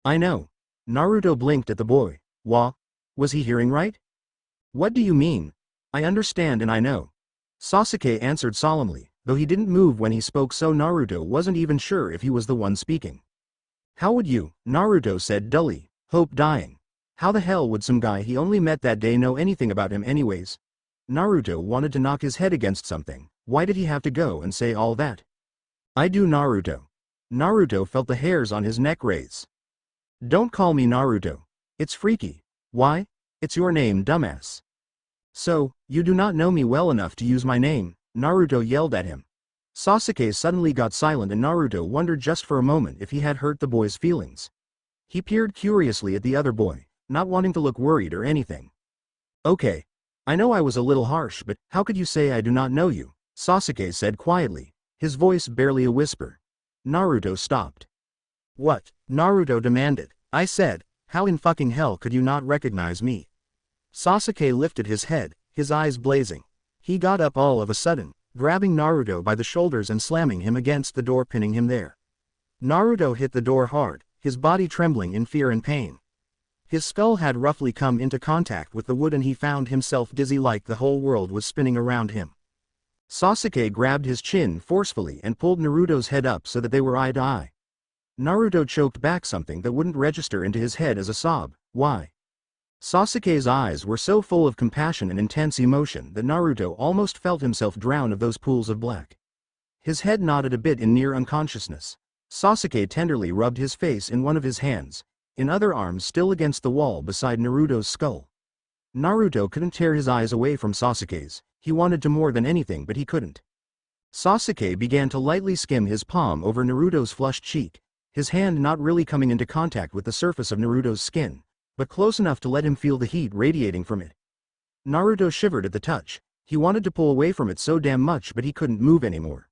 I know. Naruto blinked at the boy. Was he hearing right? What do you mean? I understand and I know. Sasuke answered solemnly, though he didn't move when he spoke, so Naruto wasn't even sure if he was the one speaking. How would you, Naruto said dully, hope dying. How the hell would some guy he only met that day know anything about him anyways? Naruto wanted to knock his head against something. Why did he have to go and say all that? I do, Naruto. Naruto felt the hairs on his neck raise. Don't call me Naruto. It's freaky. Why? It's your name, dumbass. So, you do not know me well enough to use my name, Naruto yelled at him. Sasuke suddenly got silent and Naruto wondered just for a moment if he had hurt the boy's feelings. He peered curiously at the other boy, not wanting to look worried or anything. Okay. I know I was a little harsh, but how could you say I do not know you? Sasuke said quietly, his voice barely a whisper. Naruto stopped. What? Naruto demanded. I said, how in fucking hell could you not recognize me? Sasuke lifted his head, his eyes blazing. He got up all of a sudden, grabbing Naruto by the shoulders and slamming him against the door, pinning him there. Naruto hit the door hard, his body trembling in fear and pain. His skull had roughly come into contact with the wood and he found himself dizzy like the whole world was spinning around him. Sasuke grabbed his chin forcefully and pulled Naruto's head up so that they were eye to eye. Naruto choked back something that wouldn't register into his head as a sob. Why? Sasuke's eyes were so full of compassion and intense emotion that Naruto almost felt himself drown of those pools of black. His head nodded a bit in near unconsciousness. Sasuke tenderly rubbed his face in one of his hands, in other arms still against the wall beside Naruto's skull. Naruto couldn't tear his eyes away from Sasuke's. He wanted to more than anything, but he couldn't. Sasuke began to lightly skim his palm over Naruto's flushed cheek, his hand not really coming into contact with the surface of Naruto's skin, but close enough to let him feel the heat radiating from it. Naruto shivered at the touch. He wanted to pull away from it so damn much, but he couldn't move anymore.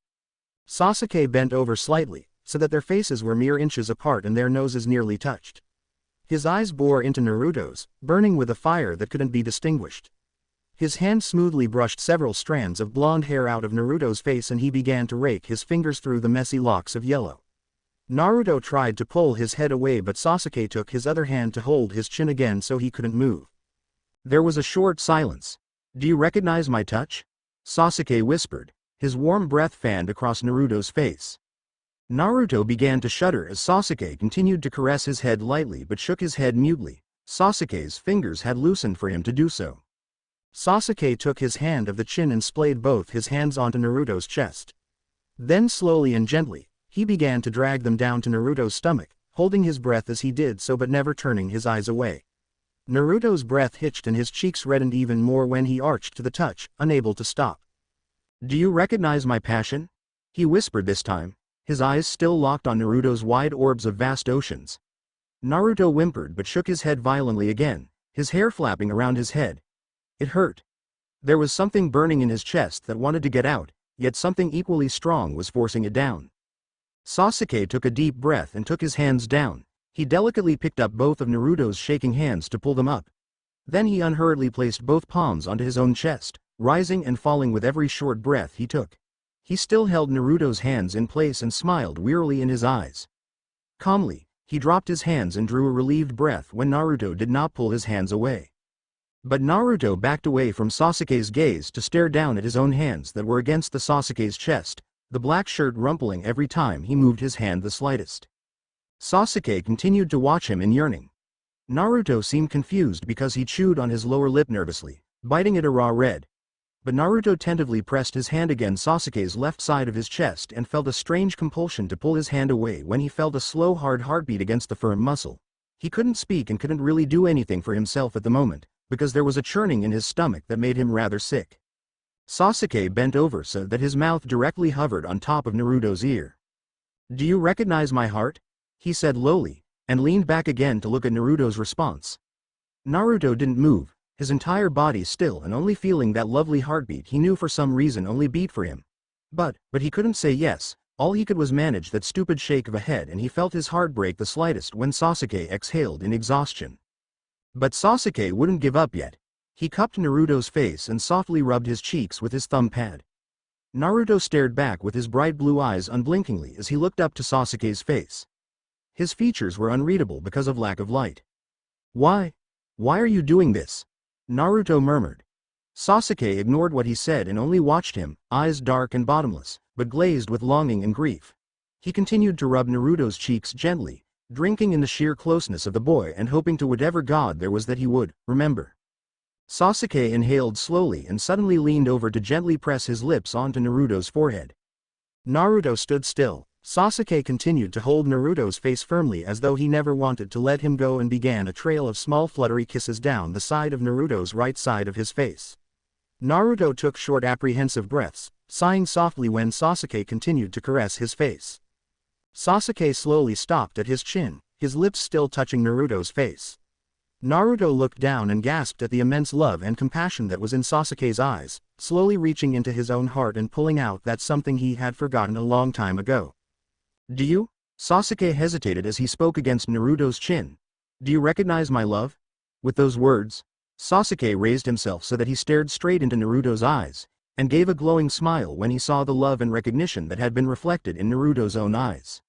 Sasuke bent over slightly, so that their faces were mere inches apart and their noses nearly touched. His eyes bore into Naruto's, burning with a fire that couldn't be distinguished. His hand smoothly brushed several strands of blonde hair out of Naruto's face and he began to rake his fingers through the messy locks of yellow. Naruto tried to pull his head away, but Sasuke took his other hand to hold his chin again so he couldn't move. There was a short silence. Do you recognize my touch? Sasuke whispered. His warm breath fanned across Naruto's face. Naruto began to shudder as Sasuke continued to caress his head lightly but shook his head mutely. Sasuke's fingers had loosened for him to do so. Sasuke took his hand of the chin and splayed both his hands onto Naruto's chest. Then slowly and gently, he began to drag them down to Naruto's stomach, holding his breath as he did so but never turning his eyes away. Naruto's breath hitched and his cheeks reddened even more when he arched to the touch, unable to stop. Do you recognize my passion? He whispered this time. his eyes still locked on Naruto's wide orbs of vast oceans. Naruto whimpered but shook his head violently again, his hair flapping around his head. It hurt. There was something burning in his chest that wanted to get out, yet something equally strong was forcing it down. Sasuke took a deep breath and took his hands down. He delicately picked up both of Naruto's shaking hands to pull them up. Then he unhurriedly placed both palms onto his own chest, rising and falling with every short breath he took. He still held Naruto's hands in place and smiled wearily in his eyes. Calmly, he dropped his hands and drew a relieved breath when Naruto did not pull his hands away. But Naruto backed away from Sasuke's gaze to stare down at his own hands that were against the Sasuke's chest, the black shirt rumpling every time he moved his hand the slightest. Sasuke continued to watch him in yearning. Naruto seemed confused because he chewed on his lower lip nervously, biting it a raw red. But Naruto tentatively pressed his hand against Sasuke's left side of his chest and felt a strange compulsion to pull his hand away when he felt a slow hard heartbeat against the firm muscle. He couldn't speak and couldn't really do anything for himself at the moment, because there was a churning in his stomach that made him rather sick. Sasuke bent over so that his mouth directly hovered on top of Naruto's ear. "Do you recognize my heart?" he said lowly, and leaned back again to look at Naruto's response. Naruto didn't move, his entire body still and only feeling that lovely heartbeat he knew for some reason only beat for him. But he couldn't say yes, all he could was manage that stupid shake of a head, and he felt his heart break the slightest when Sasuke exhaled in exhaustion. But Sasuke wouldn't give up yet. He cupped Naruto's face and softly rubbed his cheeks with his thumb pad. Naruto stared back with his bright blue eyes unblinkingly as he looked up to Sasuke's face. His features were unreadable because of lack of light. Why are you doing this?" Naruto murmured. Sasuke ignored what he said and only watched him, eyes dark and bottomless, but glazed with longing and grief. He continued to rub Naruto's cheeks gently, drinking in the sheer closeness of the boy and hoping to whatever god there was that he would remember. Sasuke inhaled slowly and suddenly leaned over to gently press his lips onto Naruto's forehead. Naruto stood still. Sasuke continued to hold Naruto's face firmly as though he never wanted to let him go and began a trail of small fluttery kisses down the side of Naruto's right side of his face. Naruto took short apprehensive breaths, sighing softly when Sasuke continued to caress his face. Sasuke slowly stopped at his chin, his lips still touching Naruto's face. Naruto looked down and gasped at the immense love and compassion that was in Sasuke's eyes, slowly reaching into his own heart and pulling out that something he had forgotten a long time ago. "Do you?" Sasuke hesitated as he spoke against Naruto's chin. "Do you recognize my love?" With those words, Sasuke raised himself so that he stared straight into Naruto's eyes, and gave a glowing smile when he saw the love and recognition that had been reflected in Naruto's own eyes.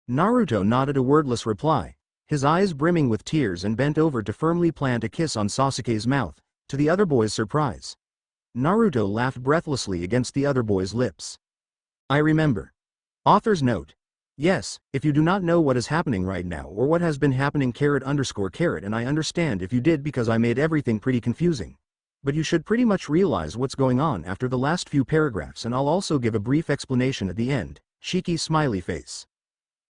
Naruto nodded a wordless reply, his eyes brimming with tears, and bent over to firmly plant a kiss on Sasuke's mouth, to the other boy's surprise. Naruto laughed breathlessly against the other boy's lips. "I remember." Author's note. Yes, if you do not know what is happening right now or what has been happening __, and I understand if you did because I made everything pretty confusing. But you should pretty much realize what's going on after the last few paragraphs, and I'll also give a brief explanation at the end. Shiki smiley face.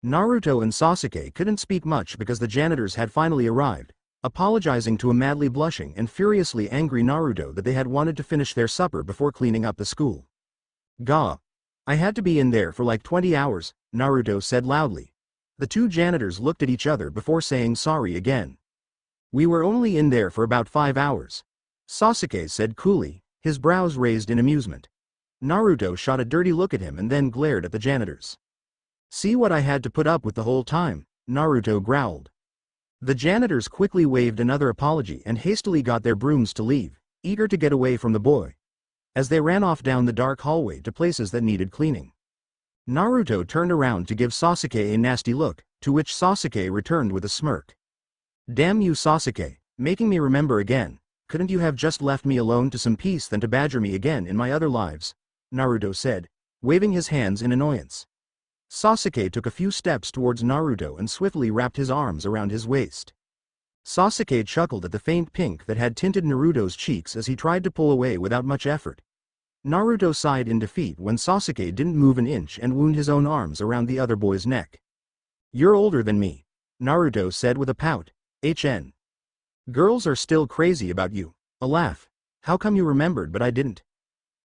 Naruto and Sasuke couldn't speak much because the janitors had finally arrived, apologizing to a madly blushing and furiously angry Naruto that they had wanted to finish their supper before cleaning up the school. "Gah. I had to be in there for like 20 hours, Naruto said loudly. The two janitors looked at each other before saying sorry again. "We were only in there for about 5 hours. Sasuke said coolly, his brows raised in amusement. Naruto shot a dirty look at him and then glared at the janitors. "See what I had to put up with the whole time," Naruto growled. The janitors quickly waved another apology and hastily got their brooms to leave, eager to get away from the boy. As they ran off down the dark hallway to places that needed cleaning, Naruto turned around to give Sasuke a nasty look, to which Sasuke returned with a smirk. "Damn you, Sasuke, making me remember again. Couldn't you have just left me alone to some peace than to badger me again in my other lives?" Naruto said, waving his hands in annoyance. Sasuke took a few steps towards Naruto and swiftly wrapped his arms around his waist. Sasuke chuckled at the faint pink that had tinted Naruto's cheeks as he tried to pull away without much effort. Naruto sighed in defeat when Sasuke didn't move an inch and wound his own arms around the other boy's neck. "You're older than me," Naruto said with a pout. "HN. Girls are still crazy about you." A laugh. "How come you remembered but I didn't?"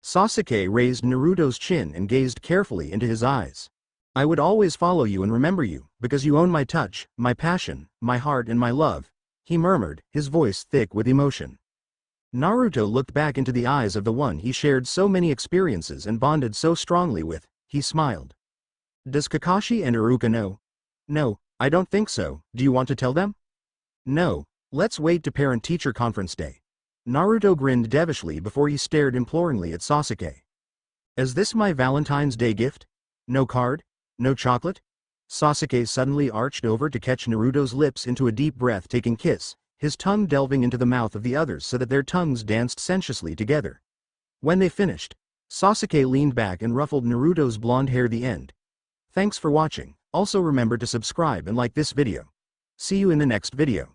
Sasuke raised Naruto's chin and gazed carefully into his eyes. I would always follow you and remember you, because you own my touch, my passion, my heart and my love, he murmured, his voice thick with emotion. Naruto looked back into the eyes of the one he shared so many experiences and bonded so strongly with. He smiled. Does Kakashi and Iruka know? No, I don't think so. Do you want to tell them? No, let's wait to parent-teacher conference day. Naruto grinned devishly before he stared imploringly at Sasuke. Is this my Valentine's Day gift? No card? No chocolate? Sasuke suddenly arched over to catch Naruto's lips into a deep breathtaking kiss, his tongue delving into the mouth of the others so that their tongues danced sensuously together. When they finished, Sasuke leaned back and ruffled Naruto's blonde hair. The end. Thanks for watching. Also remember to subscribe and like this video. See you in the next video.